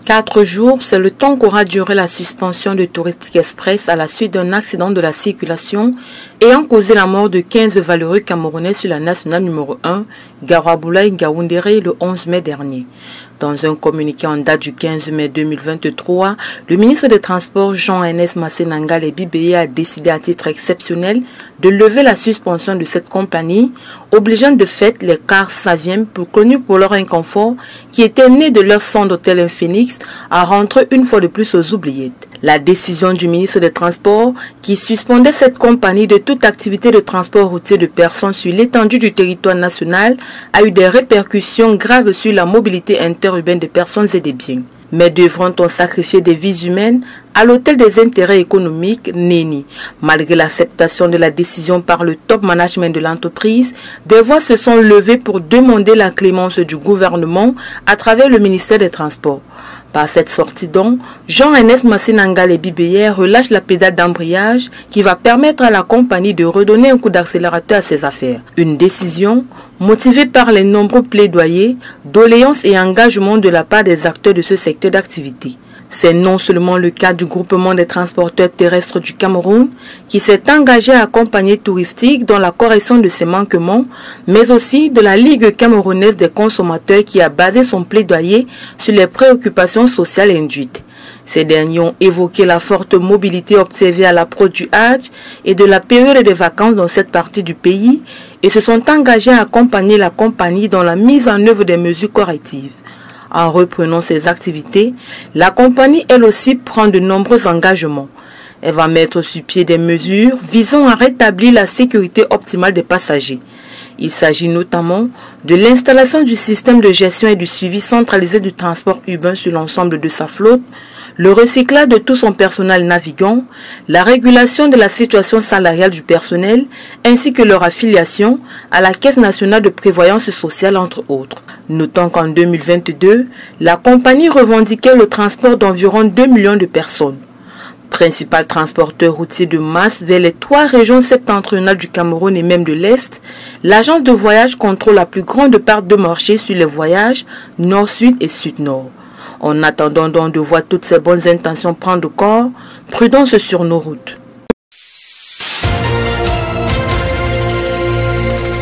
4 jours, c'est le temps qu'aura duré la suspension de Touristique Express à la suite d'un accident de la circulation ayant causé la mort de 15 valeureux Camerounais sur la nationale numéro 1, Garoua-Boulaye-Ngaoundéré, le 11 mai dernier. Dans un communiqué en date du 15 mai 2023, le ministre des Transports Jean-Ernest Massénangale Bibeye a décidé à titre exceptionnel de lever la suspension de cette compagnie, obligeant de fait les cars Saviem, connus pour leur inconfort, qui étaient nés de leur centre d'hôtel Infinix, à rentrer une fois de plus aux oubliettes. La décision du ministre des Transports, qui suspendait cette compagnie de toute activité de transport routier de personnes sur l'étendue du territoire national, a eu des répercussions graves sur la mobilité interurbaine des personnes et des biens. Mais devront-on sacrifier des vies humaines à l'autel des intérêts économiques? Nenni. Malgré l'acceptation de la décision par le top management de l'entreprise, des voix se sont levées pour demander la clémence du gouvernement à travers le ministère des Transports. Par cette sortie donc, Jean-Ernest Massénangale Bibeye relâche la pédale d'embrayage qui va permettre à la compagnie de redonner un coup d'accélérateur à ses affaires. Une décision motivée par les nombreux plaidoyers, doléances et engagements de la part des acteurs de ce secteur d'activité. C'est non seulement le cas du groupement des transporteurs terrestres du Cameroun qui s'est engagé à accompagner Touristique dans la correction de ses manquements, mais aussi de la Ligue camerounaise des consommateurs qui a basé son plaidoyer sur les préoccupations sociales induites. Ces derniers ont évoqué la forte mobilité observée à l'approche du Hajj et de la période des vacances dans cette partie du pays et se sont engagés à accompagner la compagnie dans la mise en œuvre des mesures correctives. En reprenant ses activités, la compagnie elle aussi prend de nombreux engagements. Elle va mettre sur pied des mesures visant à rétablir la sécurité optimale des passagers. Il s'agit notamment de l'installation du système de gestion et du suivi centralisé du transport urbain sur l'ensemble de sa flotte, le recyclage de tout son personnel navigant, la régulation de la situation salariale du personnel, ainsi que leur affiliation à la Caisse nationale de prévoyance sociale, entre autres. Notons qu'en 2022, la compagnie revendiquait le transport d'environ 2 millions de personnes. Principal transporteur routier de masse vers les 3 régions septentrionales du Cameroun et même de l'Est, l'agence de voyage contrôle la plus grande part de marché sur les voyages nord-sud et sud-nord. En attendant donc de voir toutes ces bonnes intentions prendre corps, prudence sur nos routes.